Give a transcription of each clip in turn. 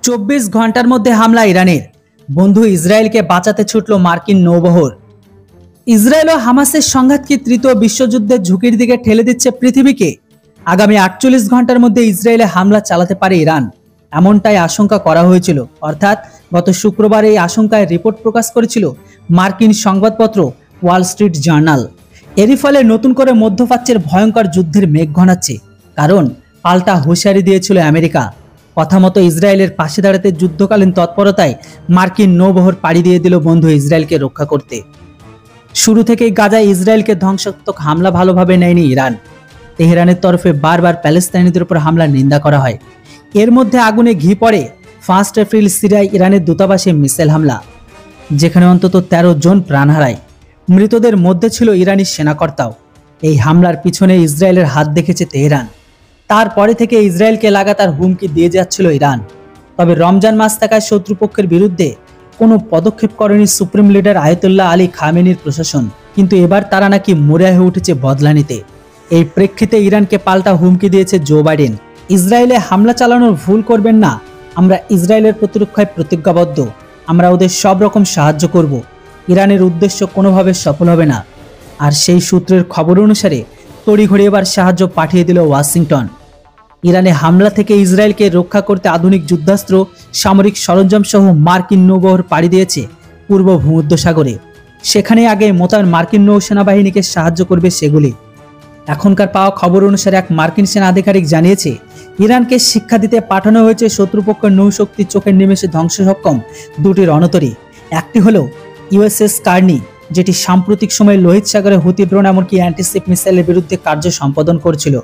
24 ঘন্টার মধ্যে হামলা ইরানের। বন্ধু ইসরায়েলকে বাঁচাতে ছুটল মার্কিন নৌবহর। ইসরায়েল ও হামাসের সংঘাত কি তৃতীয় বিশ্বযুদ্ধের ঝুঁকির দিকে ঠেলে দিচ্ছে পৃথিবীকে? আগামী 48 ঘন্টার মধ্যে ইসরায়েলে হামলা চালাতে পারে ইরান, এমনটাই আশঙ্কা করা হয়েছিল। অর্থাৎ গত শুক্রবার এই আশঙ্কায় রিপোর্ট প্রকাশ করেছিল মার্কিন সংবাদপত্র ওয়াল স্ট্রিট জার্নাল। এরই ফলে নতুন করে মধ্যপ্রাচ্যের ভয়ঙ্কর যুদ্ধের মেঘ ঘনাচ্ছে, কারণ পাল্টা হুঁশিয়ারি দিয়েছিল আমেরিকা। কথা মতো ইসরায়েলের পাশে দাঁড়াতে যুদ্ধকালীন তৎপরতায় মার্কিন নৌবহর পাড়ি দিয়ে দিল বন্ধু ইসরায়েলকে রক্ষা করতে। শুরু থেকেই গাজায় ইসরায়েলকে ধ্বংসাত্মক হামলা ভালোভাবে নেয়নি ইরান। তেহরানের তরফে বারবার প্যালেস্তাইনিদের উপর হামলার নিন্দা করা হয়। এর মধ্যে আগুনে ঘি পড়ে 1 এপ্রিল সিরিয়ায় ইরানের দূতাবাসে মিসাইল হামলা, যেখানে অন্তত 13 জন প্রাণ হারায়। মৃতদের মধ্যে ছিল ইরানি সেনাকর্তাও। এই হামলার পিছনে ইসরায়েলের হাত দেখেছে তেহরান। তারপরে থেকে ইসরায়েলকে লাগাতার হুমকি দিয়ে যাচ্ছিল ইরান। তবে রমজান মাস থাকায় শত্রুপক্ষের বিরুদ্ধে কোনো পদক্ষেপ করেনি সুপ্রিম লিডার আয়াতুল্লাহ আলী খামেনির প্রশাসন। কিন্তু এবার তারা নাকি মরিয়া হয়ে উঠেছে বদলা নিতে। এই প্রেক্ষিতে ইরানকে পাল্টা হুমকি দিয়েছে জো বাইডেন। ইসরায়েলে হামলা চালানোর ভুল করবেন না, আমরা ইসরায়েলের প্রতিরক্ষায় প্রতিজ্ঞাবদ্ধ, আমরা ওদের সব রকম সাহায্য করব। ইরানের উদ্দেশ্য কোনোভাবে সফল হবে না। আর সেই সূত্রের খবর অনুসারে তড়িঘড়ি এবার সাহায্য পাঠিয়ে দিল ওয়াশিংটন। ইরানে হামলা থেকে ইসরায়েলকে রক্ষা করতে আধুনিক যুদ্ধাস্ত্র, সামরিক সরঞ্জাম সহ মার্কিন নৌবহর পাড়ি দিয়েছে পূর্ব ভূমধ্যসাগরে। সেখানে আগে মোতায়েন মার্কিন নৌ সেনাবাহিনীকে সাহায্য করবে সেগুলি। এখনকার পাওয়া খবর অনুসারে এক মার্কিন সেনা আধিকারিক জানিয়েছে, ইরানকে শিক্ষা দিতে পাঠানো হয়েছে শত্রুপক্ষের নৌশক্তি চোখের নিমেষে ধ্বংস সক্ষম দুটি রণতরী। একটি হলো ইউএসএস কার্নি, যেটি সাম্প্রতিক সময়ে লোহিত সাগরে হুতি ড্রোন এমনকি অ্যান্টিশিপ মিসাইলের বিরুদ্ধে কার্য সম্পাদন করছিল।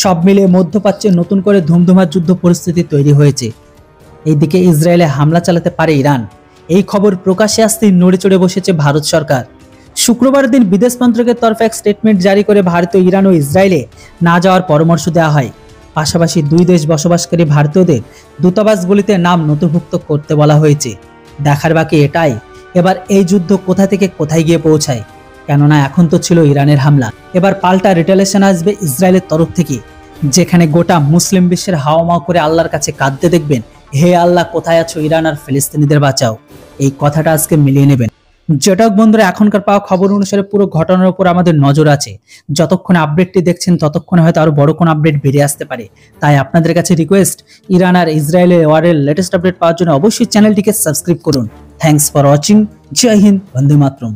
সব মিলে মধ্যপ্রাচ্যে নতুন করে ধুমধুমার যুদ্ধ পরিস্থিতি তৈরি হয়েছে। এইদিকে ইসরায়েলে হামলা চালাতে পারে ইরান। এই খবর প্রকাশ্যে আসতেই নড়ে চড়ে বসেছে ভারত সরকার। শুক্রবার দিন বিদেশ মন্ত্রকের তরফে এক স্টেটমেন্ট জারি করে ভারতীয় ইরান ও ইসরায়েলে না যাওয়ার পরামর্শ দেওয়া হয়। পাশাপাশি দুই দেশ বসবাসকারী ভারতীয়দের দূতাবাসগুলিতে নাম নথিভুক্ত করতে বলা হয়েছে। দেখার বাকি এটাই, এবার এই যুদ্ধ কোথা থেকে কোথায় গিয়ে পৌঁছায়। কেননা এখন তো ছিল ইরানের হামলা, এবার পাল্টা রিটেলিয়েশন আসবে ইসরায়েলের তরফ থেকে, যেখানে গোটা মুসলিম বিশ্বের হাওয়ামাও করে আল্লাহর কাছে কাঁদতে দেখবেন, হে আল্লাহ কোথায় আছো, ইরান আর ফিলিস্তিনিদের বাঁচাও। এই কথাটা আজকে মিলিয়ে নেবেন। যেটা বন্ধুরা, এখনকার পাওয়া খবর অনুসারে পুরো ঘটনার উপর আমাদের নজর আছে। যতক্ষণ আপডেটটি দেখছেন ততক্ষণে হয়তো আরো বড় কোনো আপডেট বেরিয়ে আসতে পারে। তাই আপনাদের কাছে রিকোয়েস্ট, ইরান আর ইসরায়েলের ওয়ারের লেটেস্ট আপডেট পাওয়ার জন্য অবশ্যই চ্যানেলটিকে সাবস্ক্রাইব করুন। Thanks for watching. জয় হিন্দ, বন্দে মাতরম।